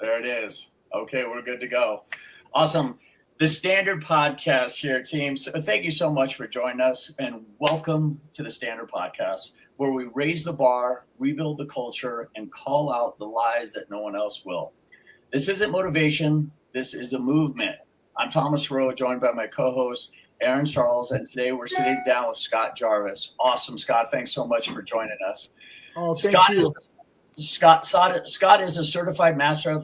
There it is. Okay, we're good to go. Awesome. The Standard Podcast here, team. So thank you so much for joining us, and welcome to the Standard Podcast, where we raise the bar, rebuild the culture, and call out the lies that no one else will. This isn't motivation. This is a movement. I'm Thomas Rowe, joined by my co-host, Aaron Charles, and today we're sitting down with Scott Jarvis. Awesome, Scott. Thanks so much for joining us. Oh, thank you. Scott is a certified master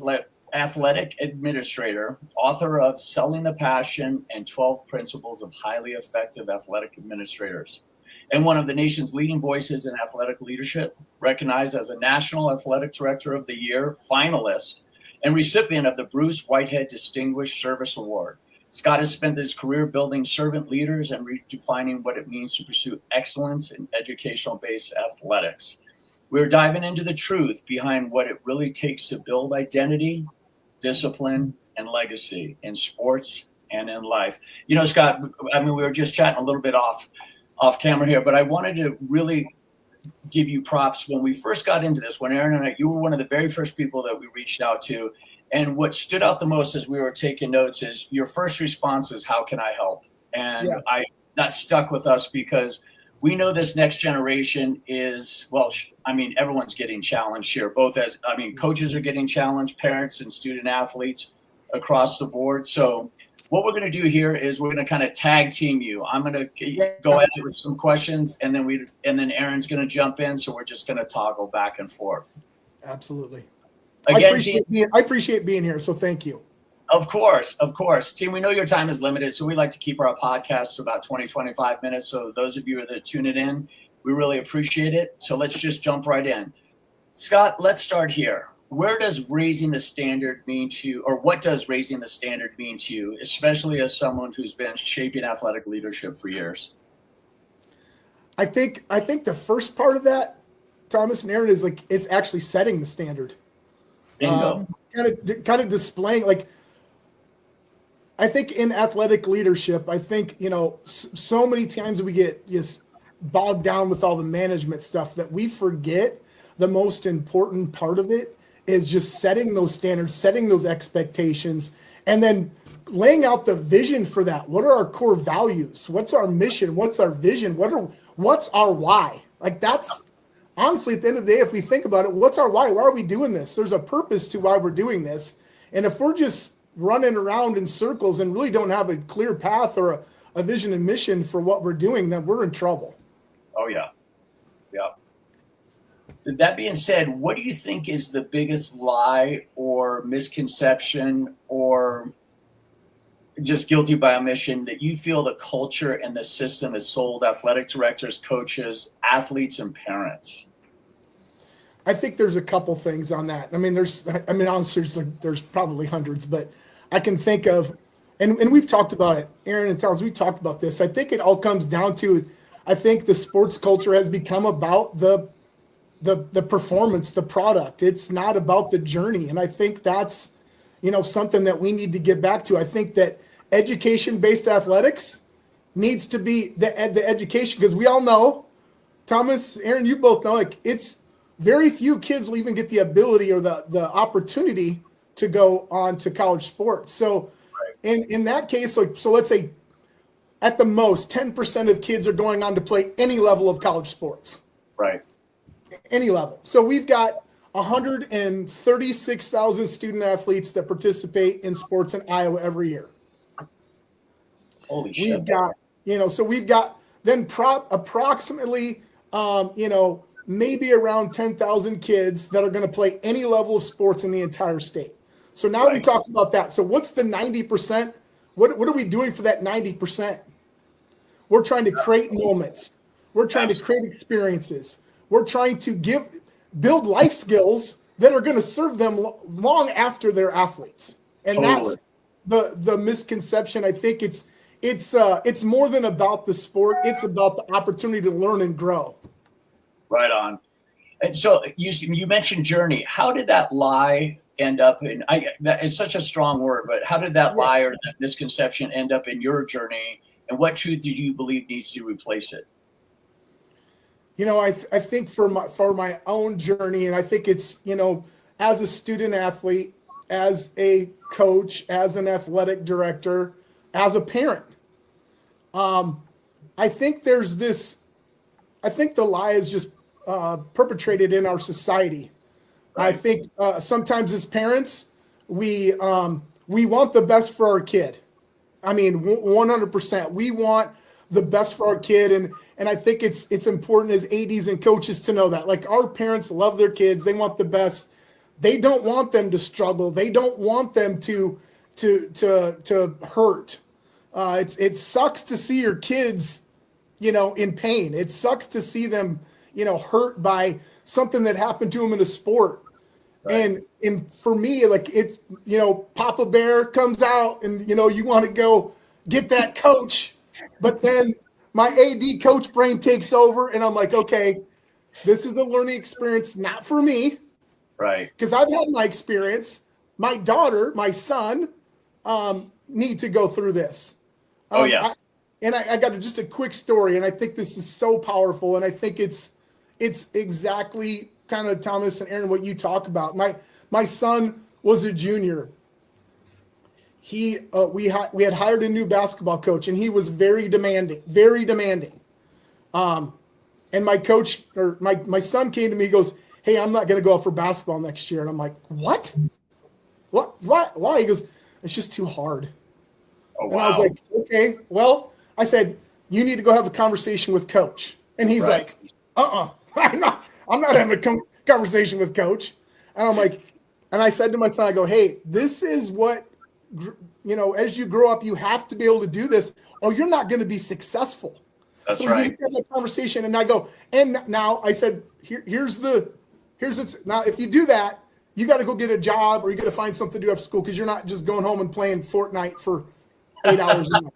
athletic administrator, author of Selling the Passion and 12 Principles of Highly Effective Athletic Administrators, and one of the nation's leading voices in athletic leadership, recognized as a National Athletic Director of the Year finalist and recipient of the Bruce Whitehead Distinguished Service Award. Scott has spent his career building servant leaders and redefining what it means to pursue excellence in educational-based athletics. We're diving into the truth behind what it really takes to build identity, discipline, and legacy in sports and in life. You know, Scott, I mean, we were just chatting a little bit off camera here, but I wanted to really give you props when we first got into this. When Aaron and I, you were one of the very first people that we reached out to. And what stood out the most as we were taking notes is your first response is, how can I help? And that stuck with us because we know this next generation is, well, I mean, everyone's getting challenged here, coaches are getting challenged, parents and student athletes across the board. So what we're going to do here is we're going to kind of tag team you. I'm going to go at it with some questions, and then Aaron's going to jump in. So we're just going to toggle back and forth. Absolutely. Again, I appreciate being here. So thank you. Of course. Team, we know your time is limited, so we like to keep our podcast to about 20, 25 minutes. So those of you that are tuning in, we really appreciate it. So let's just jump right in. Scott, let's start here. Where does raising the standard mean to you, or what does raising the standard mean to you, especially as someone who's been shaping athletic leadership for years? I think the first part of that, Thomas and Aaron, is like it's actually setting the standard. Bingo. Kind of displaying, like, I think in athletic leadership, I think, you know, so many times we get just bogged down with all the management stuff that we forget the most important part of it is just setting those standards, setting those expectations, and then laying out the vision for that. What are our core values? What's our mission? What's our vision? What's our why? Like, that's honestly, at the end of the day, if we think about it, what's our why? Why are we doing this? There's a purpose to why we're doing this. And if we're just running around in circles and really don't have a clear path or a vision and mission for what we're doing, then we're in trouble. Oh, yeah. Yeah. That being said, what do you think is the biggest lie or misconception or just guilty by omission that you feel the culture and the system has sold athletic directors, coaches, athletes, and parents? I think there's a couple things on that. Honestly, there's probably hundreds, but I can think of, and we've talked about it, Aaron and Charles, we talked about this. I think it all comes down to, I think the sports culture has become about the performance, the product. It's not about the journey. And I think that's, you know, something that we need to get back to. I think that education-based athletics needs to be the education, because we all know, Thomas, Aaron, you both know, like, it's very few kids will even get the ability or the opportunity to go on to college sports. So in that case, so let's say at the most 10% of kids are going on to play any level of college sports. Right. Any level. So we've got 136,000 student athletes that participate in sports in Iowa every year. Holy shit. We've got then approximately, maybe around 10,000 kids that are going to play any level of sports in the entire state. So now we talk about that. So what's the 90%? What are we doing for that 90%? We're trying to create moments. We're trying to create experiences. We're trying to build life skills that are going to serve them long after they're athletes. And that's the misconception. I think it's more than about the sport. It's about the opportunity to learn and grow. Right on. And so you mentioned journey. How did that lie end up in? That is such a strong word, but how did that lie or that misconception end up in your journey? And what truth do you believe needs to replace it? You know, I think for my own journey, and I think it's, you know, as a student athlete, as a coach, as an athletic director, as a parent. I think there's this, I think the lie is just perpetrated in our society. Right. I think sometimes as parents, we want the best for our kid. I mean, 100%. We want the best for our kid, and I think it's important as ADs and coaches to know that. Like, our parents love their kids; they want the best. They don't want them to struggle. They don't want them to hurt. It sucks to see your kids, in pain. It sucks to see them, hurt by something that happened to them in a sport. Right. And for me, like, it's, Papa Bear comes out and, you want to go get that coach, but then my AD coach brain takes over and I'm like, okay, this is a learning experience, not for me. Right. Because I've had my experience. My daughter, my son, need to go through this. I got just a quick story, and I think this is so powerful, and I think it's exactly kind of, Thomas and Aaron, what you talk about. My son was a junior. We had hired a new basketball coach, and he was very demanding. And my coach, or my son, came to me, he goes, "Hey, I'm not going to go out for basketball next year." And I'm like, "What? Why?" He goes, "It's just too hard." Oh, wow. And I was like, "Okay." Well, I said, "You need to go have a conversation with coach." And he's Right. like, I'm not having a conversation with coach. And I'm like, and I said to my son, I go, "Hey, this is what, as you grow up, you have to be able to do this, or you're not going to be successful." That's so right. You have that conversation, and I go, and now I said, here's now, if you do that, you got to go get a job, or you got to find something to do after school, because you're not just going home and playing Fortnite for 8 hours a night.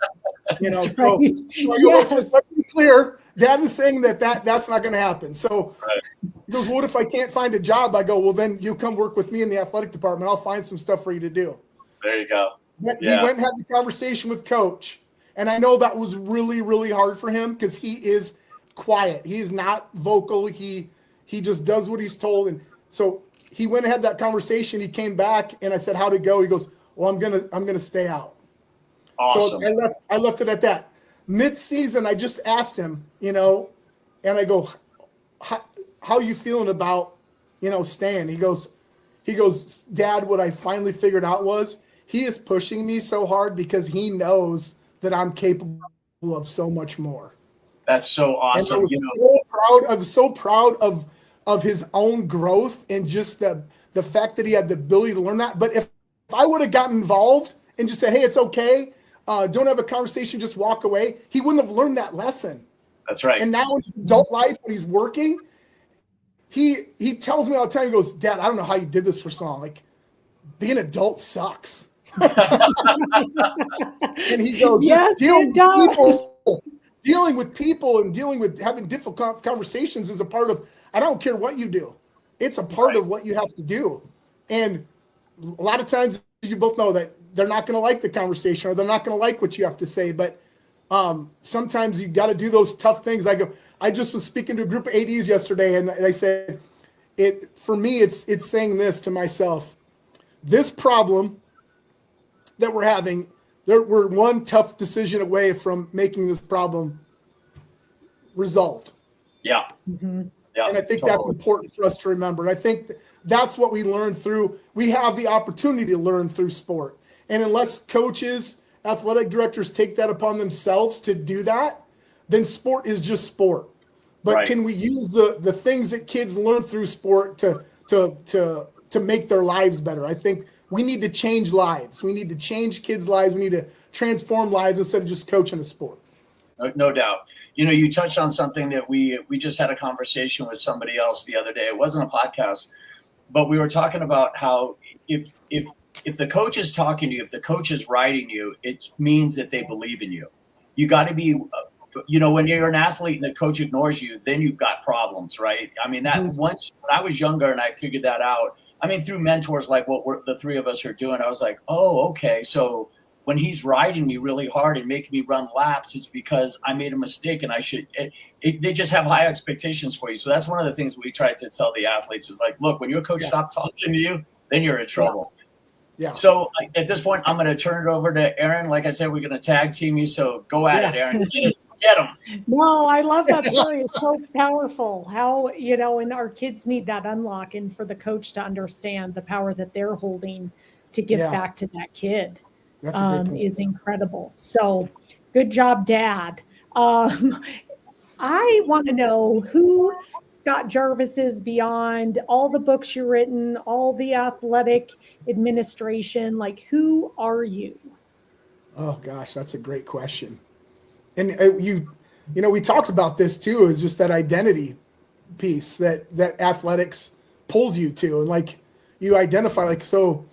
That's So, right. let's be clear. Dad is saying that's not going to happen. So he goes, "What if I can't find a job?" I go, "Well, then you come work with me in the athletic department. I'll find some stuff for you to do." There you go. But he went and had the conversation with coach. And I know that was really, really hard for him, because he is quiet. He is not vocal. He just does what he's told. And so he went and had that conversation. He came back, and I said, "How'd it go?" He goes, "Well, I'm gonna stay out." Awesome. So I left it at that. Mid-season, I just asked him, and I go, how are you feeling about, staying? He goes, "Dad, what I finally figured out was he is pushing me so hard because he knows that I'm capable of so much more." That's so awesome. I was so proud of his own growth, and just the fact that he had the ability to learn that. But if I would have gotten involved and just said, "Hey, it's okay, don't have a conversation, just walk away," he wouldn't have learned that lesson. That's right. And now in his adult life, when he's working, he tells me all the time, he goes, "Dad, I don't know how you did this for so long. Like, being an adult sucks." And he goes, "Yes, it does." Dealing with people and dealing with having difficult conversations is a part of, I don't care what you do. It's a part of what you have to do. And a lot of times, you both know that they're not going to like the conversation, or they're not going to like what you have to say. But sometimes you got to do those tough things. I just was speaking to a group of ADs yesterday, and I said, for me, it's saying this to myself: this problem that we're having, we're one tough decision away from making this problem resolved. Yeah. Mm-hmm. Yeah. And I think that's important for us to remember. And I think that's what we learn we have the opportunity to learn through sport. And unless coaches, athletic directors take that upon themselves to do that, then sport is just sport. But can we use the things that kids learn through sport to make their lives better? I think we need to change lives. We need to change kids' lives. We need to transform lives instead of just coaching a sport. No doubt. You touched on something that we just had a conversation with somebody else the other day. It wasn't a podcast, but we were talking about how if the coach is talking to you, if the coach is writing you, it means that they believe in you. You got to be, when you're an athlete and the coach ignores you, then you've got problems, right? I mean, once when I was younger and I figured that out, through mentors like what the three of us are doing, I was like, oh, okay. So when he's riding me really hard and making me run laps, it's because I made a mistake, and they just have high expectations for you. So that's one of the things we try to tell the athletes is like, look, when your coach stops talking to you, then you're in trouble. Yeah. So at this point, I'm going to turn it over to Aaron. Like I said, we're going to tag team you. So go at it, Aaron. Get them. No, I love that story. It's so powerful how, and our kids need that unlock, and for the coach to understand the power that they're holding to give back to that kid That's a great point. is incredible. So good job, Dad. I want to know who Scott Jarvis is beyond all the books you've written, all the athletic administration. Like, who are you? Oh gosh, that's a great question. And we talked about this too, is just that identity piece that athletics pulls you to, and like you identify, like, so,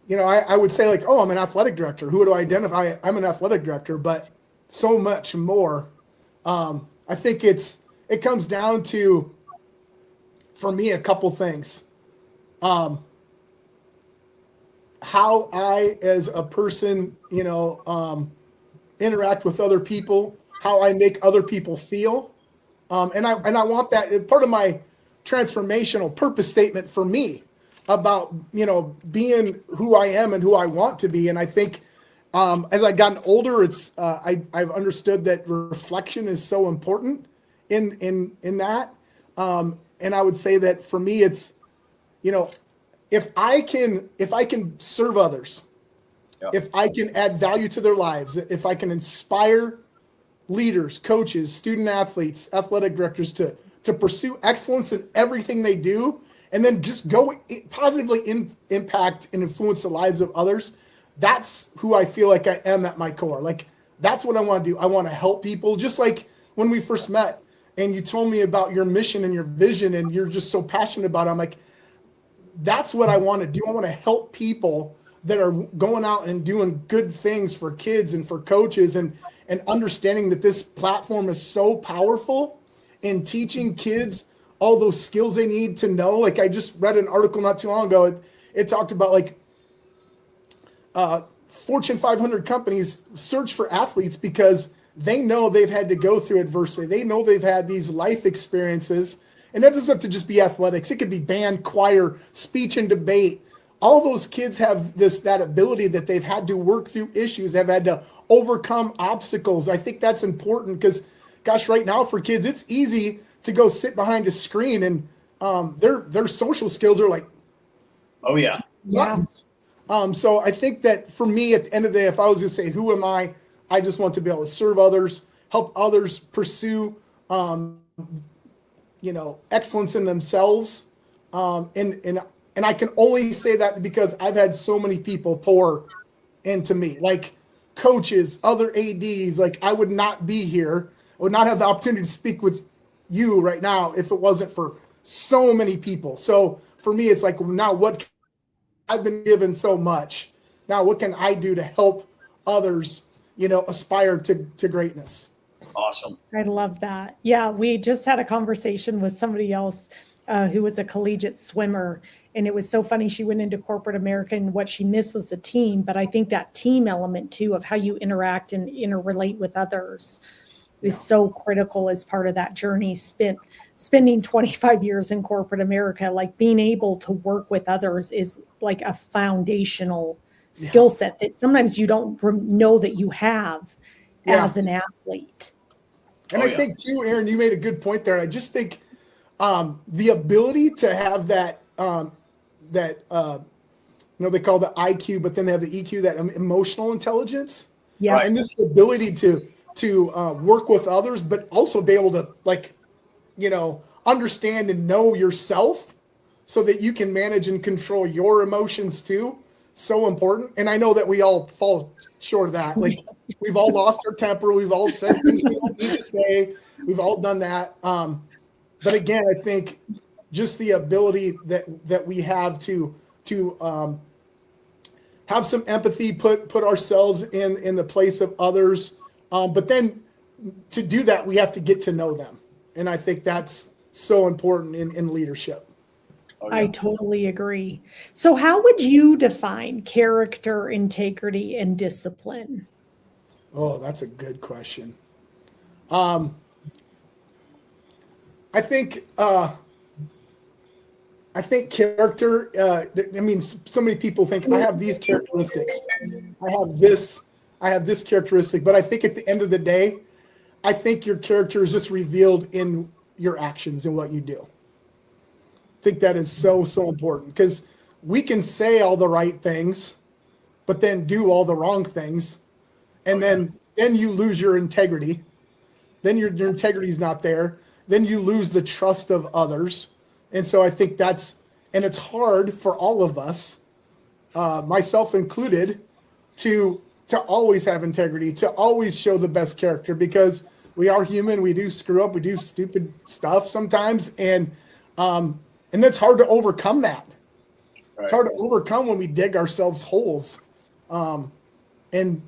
I would say, like, oh, I'm an athletic director. Who do I identify? I'm an athletic director, but so much more. I think it comes down to, for me, a couple things. How I, as a person, interact with other people, how I make other people feel. And I want that part of my transformational purpose statement for me about, being who I am and who I want to be. And I think, as I've gotten older, I've understood that reflection is so important in that. And I would say that for me, it's, if I can serve others, if I can add value to their lives, if I can inspire leaders, coaches, student athletes, athletic directors to pursue excellence in everything they do, and then just go positively impact and influence the lives of others, that's who I feel like I am at my core. Like, that's what I want to do. I want to help people. Just like when we first met and you told me about your mission and your vision, and you're just so passionate about it, I'm like, that's what I want to do. I want to help people that are going out and doing good things for kids and for coaches, and understanding that this platform is so powerful in teaching kids all those skills they need to know. Like, I just read an article not too long ago. It talked about, like, Fortune 500 companies search for athletes because they know they've had to go through adversity. They know they've had these life experiences. And that doesn't have to just be athletics. It could be band, choir, speech and debate. All those kids have that ability that they've had to work through issues, have had to overcome obstacles. I think that's important because, gosh, right now for kids, it's easy to go sit behind a screen, and their social skills are like, oh yeah. So I think that for me, at the end of the day, if I was going to say, who am I just want to be able to serve others, help others pursue, excellence in themselves. And I can only say that because I've had so many people pour into me, like coaches, other ADs. Like, I would not be here, I would not have the opportunity to speak with you right now if it wasn't for so many people. So for me, it's like, now I've been given so much. Now what can I do to help others, aspire to greatness? Awesome. I love that. Yeah, we just had a conversation with somebody else who was a collegiate swimmer, and it was so funny. She went into corporate America, and what she missed was the team. But I think that team element too, of how you interact and interrelate with others, is so critical as part of that journey. Spending 25 years in corporate America, like, being able to work with others is like a foundational skill set that sometimes you don't know that you have as an athlete. And I think too, Aaron, you made a good point there. I just think the ability to have that they call the IQ, but then they have the EQ, that emotional intelligence. Yeah. And this ability to work with others, but also be able to, like, understand and know yourself so that you can manage and control your emotions too. So important. And I know that we all fall short of that. Like, we've all lost our temper. We've all said things we don't need to say. We've all done that. But again, I think just the ability that we have to have some empathy, put ourselves in the place of others. But then to do that, we have to get to know them. And I think that's so important in leadership. Oh, yeah. I totally agree. So how would you define character, integrity, and discipline? Oh, that's a good question. I think I think character, I mean, so many people think I have these characteristics. I have this characteristic, but I think at the end of the day, I think your character is just revealed in your actions and what you do. I think that is so important because we can say all the right things, but then do all the wrong things. And then you lose your integrity. Then your integrity is not there. Then you lose the trust of others. And so I think and it's hard for all of us, myself included, to always have integrity, to always show the best character because we are human. We do screw up. We do stupid stuff sometimes. And it's hard to overcome that. Right. It's hard to overcome when we dig ourselves holes. And,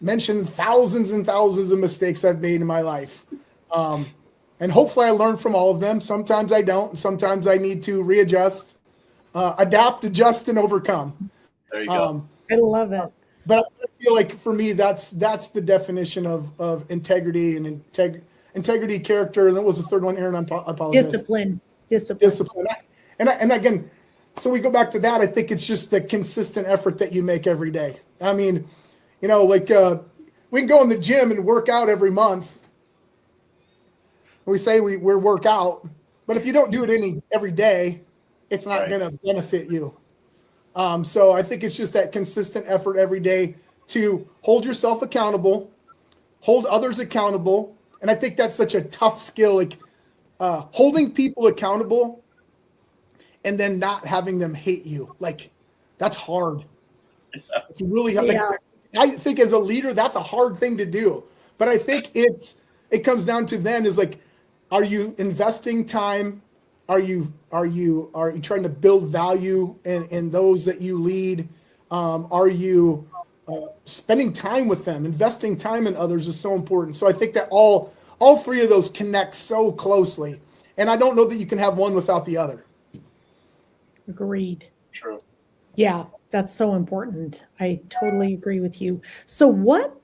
mentioned thousands and thousands of mistakes I've made in my life. And hopefully I learn from all of them. Sometimes I don't. Sometimes I need to readjust, adapt, adjust, and overcome. There you go. I love it. But I feel like for me, that's the definition of integrity and integrity, character. And what was the third one, Aaron? I apologize. Discipline. And again, so we go back to that. I think it's just the consistent effort that you make every day. I mean, we can go in the gym and work out every month. We say we work out, but if you don't do it every day, it's not going to benefit you. So I think it's just that consistent effort every day to hold yourself accountable, hold others accountable. And I think that's such a tough skill, like holding people accountable and then not having them hate you. Like that's hard. You really have I think as a leader, that's a hard thing to do. But I think it comes down to then is like, are you investing time? Are you trying to build value in those that you lead? Are you spending time with them? Investing time in others is so important. So I think that all three of those connect so closely. And I don't know that you can have one without the other. Agreed. True. Yeah, that's so important. I totally agree with you. So what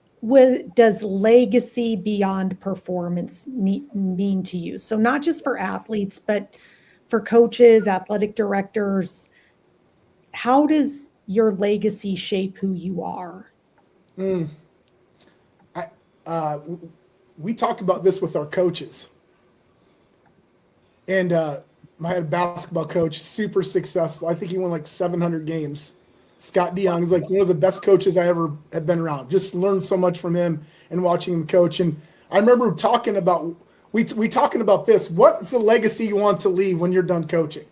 does legacy beyond performance mean to you? So not just for athletes, but for coaches, athletic directors, how does your legacy shape who you are? We talk about this with our coaches. And I had a basketball coach, super successful. I think he won like 700 games. Scott DeYoung is like one of the best coaches I ever have been around. Just learned so much from him and watching him coach. And I remember talking about talking about this. What's the legacy you want to leave when you're done coaching?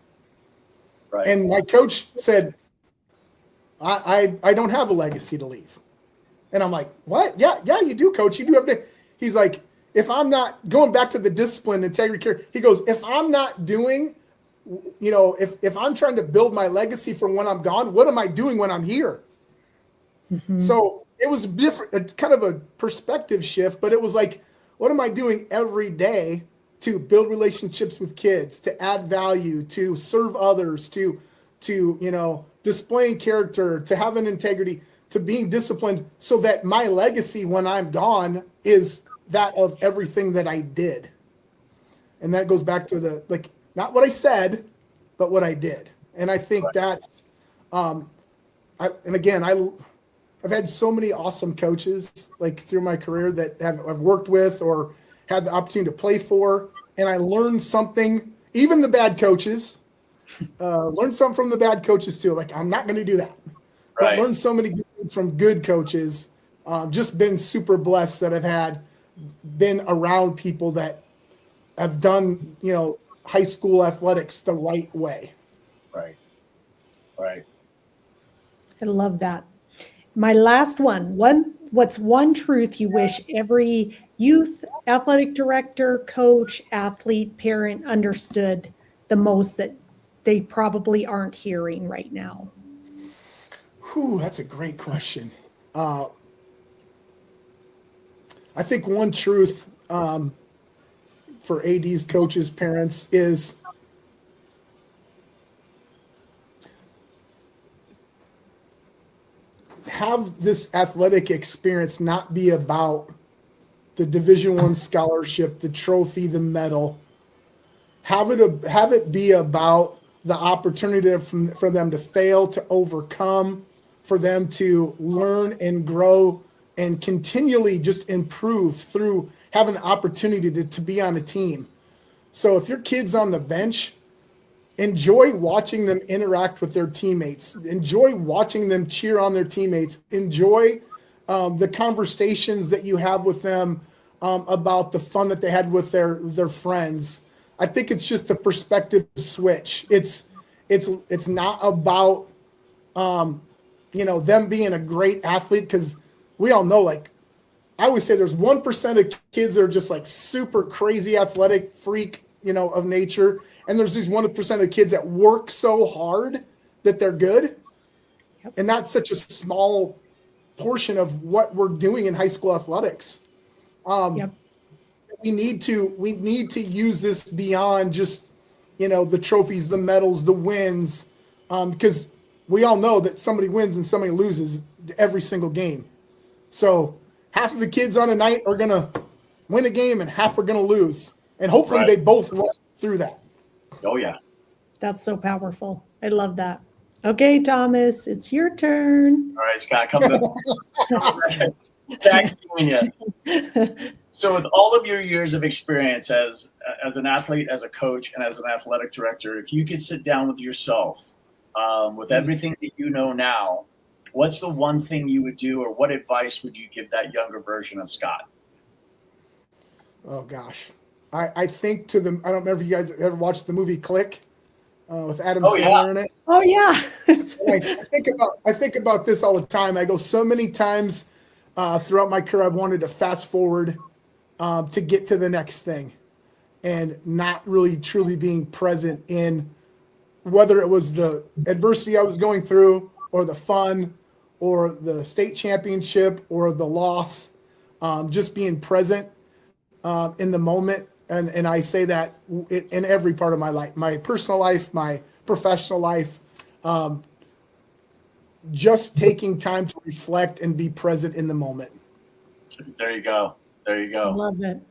Right. And my coach said, I don't have a legacy to leave. And I'm like, what? Yeah, you do, coach. You do have to. He's like, if I'm not going back to the discipline, integrity, care, he goes, if I'm not doing, if I'm trying to build my legacy from when I'm gone, what am I doing when I'm here? Mm-hmm. So it was different, kind of a perspective shift, but it was like, what am I doing every day to build relationships with kids, to add value, to serve others, to displaying character, to having integrity, to being disciplined, so that my legacy when I'm gone is that of everything that I did. And that goes back to not what I said, but what I did. And I think that's, I've had so many awesome coaches like through my career that I've worked with or had the opportunity to play for. And I learned something, even the bad coaches, learned something from the bad coaches too. Like, I'm not going to do that. Right. But learned so many good things from good coaches. Just been super blessed that I've been around people that have done, high school athletics the right way. Right. I love that. My last what's one truth you wish every youth athletic director, coach, athlete, parent understood the most that they probably aren't hearing right now? That's a great question. I think one truth for ADs, coaches, parents is have this athletic experience not be about the Division I scholarship, the trophy, the medal. have it be about the opportunity for them to fail, to overcome, for them to learn and grow and continually just improve through having the opportunity to be on a team. So if your kid's on the bench, enjoy watching them interact with their teammates. Enjoy watching them cheer on their teammates. Enjoy the conversations that you have with them about the fun that they had with their friends. I think it's just a perspective switch. It's not about them being a great athlete, because we all know, like, I always say there's 1% of kids that are just like super crazy athletic freak, of nature. And there's these 1% of kids that work so hard that they're good. Yep. And that's such a small portion of what we're doing in high school athletics. Yep. We need to use this beyond just, the trophies, the medals, the wins, because we all know that somebody wins and somebody loses every single game. So half of the kids on a night are going to win a game and half are going to lose. And hopefully Right. they both run through that. Oh, yeah. That's so powerful. I love that. Okay, Thomas, it's your turn. All right, Scott, come to tag teaming you. So with all of your years of experience as an athlete, as a coach, and as an athletic director, if you could sit down with yourself, with everything that you know now, what's the one thing you would do, or what advice would you give that younger version of Scott? Oh gosh, I think I don't remember if you guys ever watched the movie Click with Adam Sandler in it. Oh yeah. I think about this all the time. I go, so many times throughout my career, I've wanted to fast forward to get to the next thing, and not really truly being present in whether it was the adversity I was going through, or the fun, or the state championship, or the loss. Just being present in the moment. And I say that in every part of my life, my personal life, my professional life, just taking time to reflect and be present in the moment. There you go. There you go. Love it.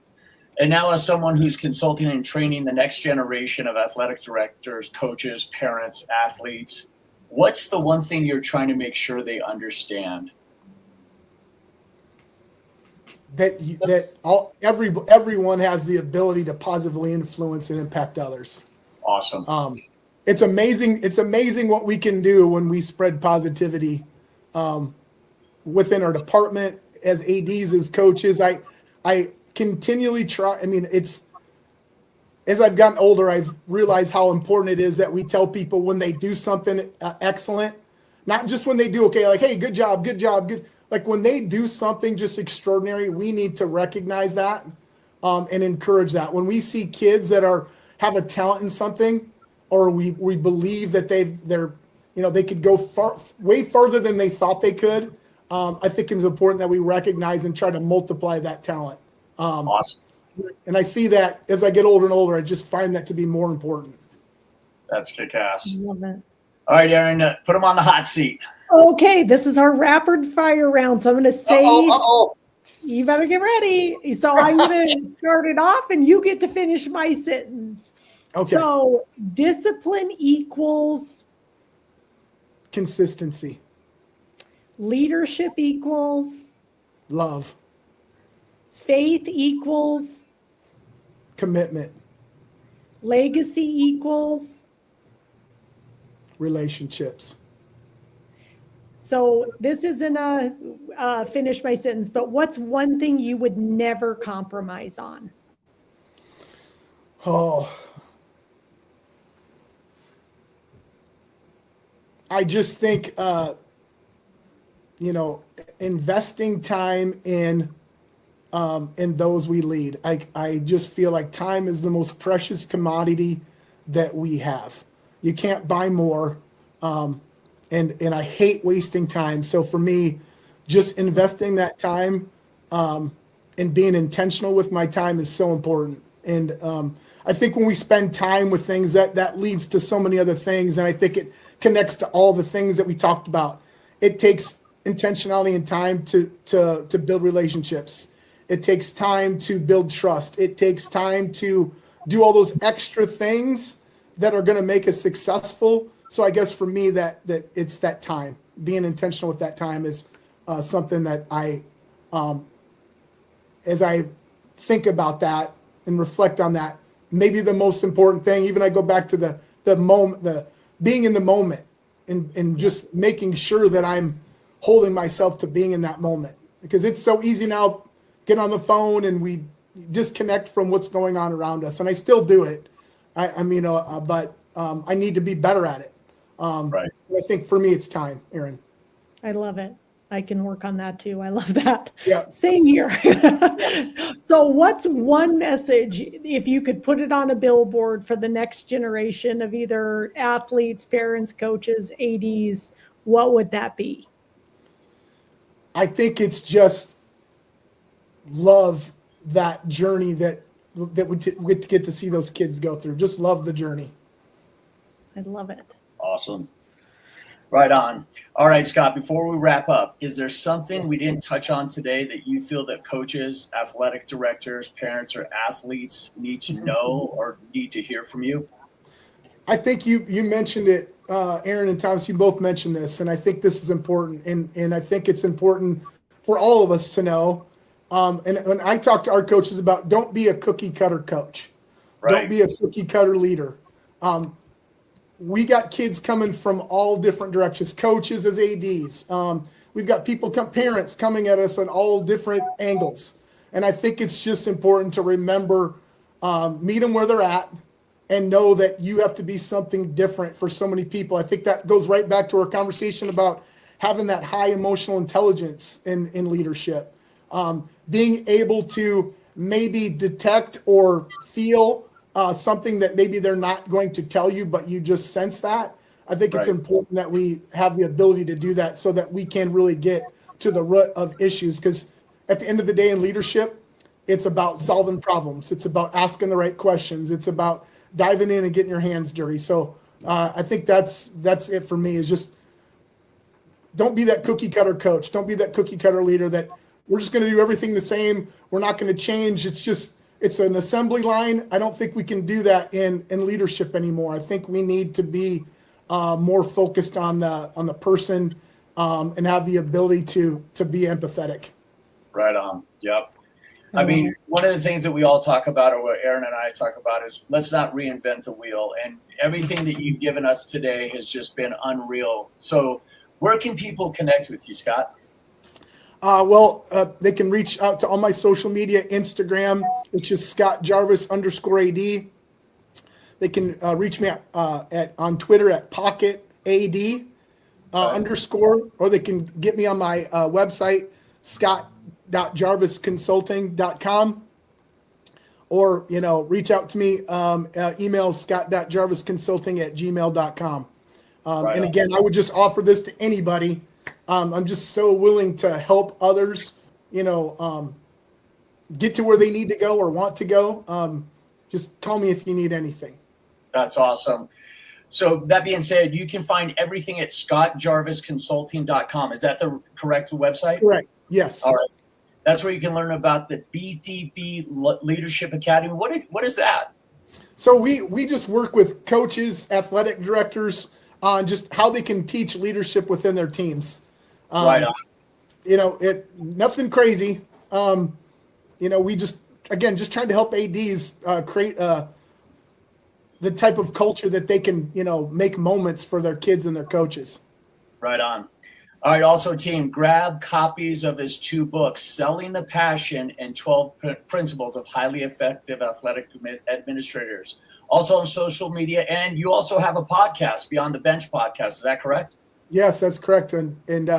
And now, as someone who's consulting and training the next generation of athletic directors, coaches, parents, athletes, what's the one thing you're trying to make sure they understand? Everyone has the ability to positively influence and impact others. Awesome. It's amazing. It's amazing what we can do when we spread positivity within our department, as ADs, as coaches. I continually try. I mean, as I've gotten older, I've realized how important it is that we tell people when they do something excellent, not just when they do okay, like, hey, good job, good. Like when they do something just extraordinary, we need to recognize that and encourage that. When we see kids that have a talent in something, or we believe that they could go way farther than they thought they could, I think it's important that we recognize and try to multiply that talent. Awesome. And I see that as I get older and older, I just find that to be more important. That's kick-ass. Love it. All right, Aaron, put him on the hot seat. Okay, this is our rapid fire round. So I'm going to say, you better get ready. So I'm going to start it off and you get to finish my sentence. Okay. So discipline equals Consistency. leadership equals Love. faith equals Commitment. legacy equals. Relationships. So this isn't a finish my sentence, but what's one thing you would never compromise on? Oh, I just think, investing time in those we lead. I just feel like time is the most precious commodity that we have. You can't buy more. And I hate wasting time. So for me, just investing that time and being intentional with my time is so important. And I think when we spend time with things, that leads to so many other things. And I think it connects to all the things that we talked about. It takes intentionality and time to build relationships. It takes time to build trust. It takes time to do all those extra things that are going to make us successful. So I guess for me that it's that time, being intentional with that time is something that as I think about that and reflect on that, maybe the most important thing, even I go back to the moment, the being in the moment and just making sure that I'm holding myself to being in that moment, because it's so easy now, get on the phone and we disconnect from what's going on around us. And I still do it. But I need to be better at it. Right. I think for me, it's time, Aaron. I love it. I can work on that too. I love that. Yeah. Same here. So what's one message, if you could put it on a billboard for the next generation of either athletes, parents, coaches, ADs, what would that be? I think it's just love that journey that we get to see those kids go through. Just love the journey. I love it. Awesome. Right on. All right, Scott, before we wrap up, is there something we didn't touch on today that you feel that coaches, athletic directors, parents, or athletes need to know or need to hear from you? I think you mentioned it, Aaron and Thomas, you both mentioned this, and I think this is important. And I think it's important for all of us to know. And when I talk to our coaches about, don't be a cookie cutter coach. Right. Don't be a cookie cutter leader. We got kids coming from all different directions, coaches as ADs. We've got parents coming at us on all different angles. And I think it's just important to remember, meet them where they're at and know that you have to be something different for so many people. I think that goes right back to our conversation about having that high emotional intelligence in leadership. Being able to maybe detect or feel something that maybe they're not going to tell you, but you just sense that. I think it's important that we have the ability to do that so that we can really get to the root of issues. Because at the end of the day in leadership, it's about solving problems. It's about asking the right questions. It's about diving in and getting your hands dirty. So I think that's it for me, is just don't be that cookie cutter coach. Don't be that cookie cutter leader that we're just going to do everything the same. We're not going to change. It's an assembly line. I don't think we can do that in leadership anymore. I think we need to be more focused on the person and have the ability to be empathetic. Right on. Yep. I mean, one of the things that we all talk about, or what Aaron and I talk about, is let's not reinvent the wheel. And everything that you've given us today has just been unreal. So where can people connect with you, Scott? They can reach out to all my social media, Instagram, which is Scott Jarvis _AD. They can reach me on Twitter at Pocket AD _, or they can get me on my website, scott.jarvisconsulting.com, or, reach out to me, email scott.jarvisconsulting@gmail.com. And again, I would just offer this to anybody. I'm just so willing to help others, get to where they need to go or want to go. Just call me if you need anything. That's awesome. So that being said, you can find everything at scottjarvisconsulting.com. Is that the correct website? Correct. Yes. All right. That's where you can learn about the BDB Leadership Academy. What is that? So we just work with coaches, athletic directors on just how they can teach leadership within their teams. Right on. Nothing crazy. We just trying to help ADs create the type of culture that they can, make moments for their kids and their coaches. Right on. All right. Also, team, grab copies of his 2 books, Selling the Passion and 12 Principles of Highly Effective Athletic Administrators. Also on social media. And you also have a podcast, Beyond the Bench podcast. Is that correct? Yes, that's correct. And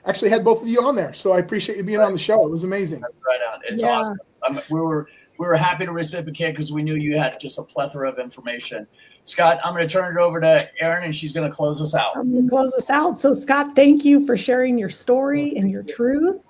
actually had both of you on there. So I appreciate you being on the show. It was amazing. That's right on. It's awesome. We were happy to reciprocate because we knew you had just a plethora of information. Scott, I'm going to turn it over to Erin, and she's going to close us out. I'm going to close us out. So, Scott, thank you for sharing your story and your truth.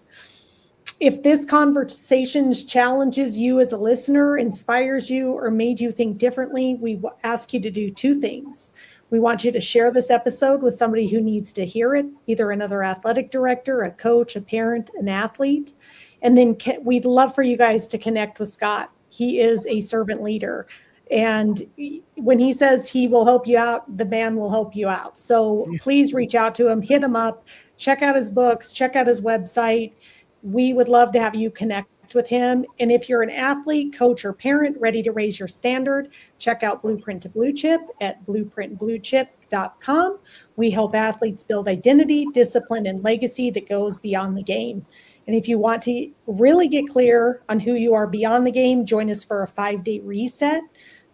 If this conversation challenges you as a listener, inspires you, or made you think differently, we ask you to do 2 things. We want you to share this episode with somebody who needs to hear it, either another athletic director, a coach, a parent, an athlete. And then we'd love for you guys to connect with Scott. He is a servant leader. And when he says he will help you out, the man will help you out. So please reach out to him, hit him up, check out his books, check out his website. We would love to have you connect with him. And if you're an athlete, coach, or parent ready to raise your standard, check out Blueprint to Blue Chip at blueprintbluechip.com. We help athletes build identity, discipline, and legacy that goes beyond the game. And if you want to really get clear on who you are beyond the game, join us for a 5-day reset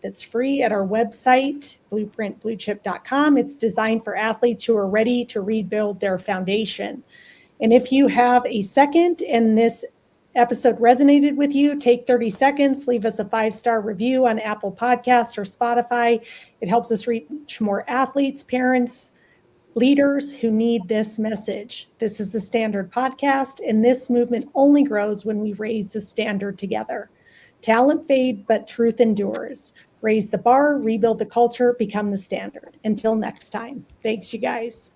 that's free at our website, blueprintbluechip.com. It's designed for athletes who are ready to rebuild their foundation. And if you have a second and this episode resonated with you, take 30 seconds, leave us a 5-star review on Apple Podcast or Spotify. It helps us reach more athletes, parents, leaders who need this message. This is the Standard Podcast, and this movement only grows when we raise the standard together. Talent fade, but truth endures. Raise the bar, rebuild the culture, become the standard. Until next time. Thanks, you guys.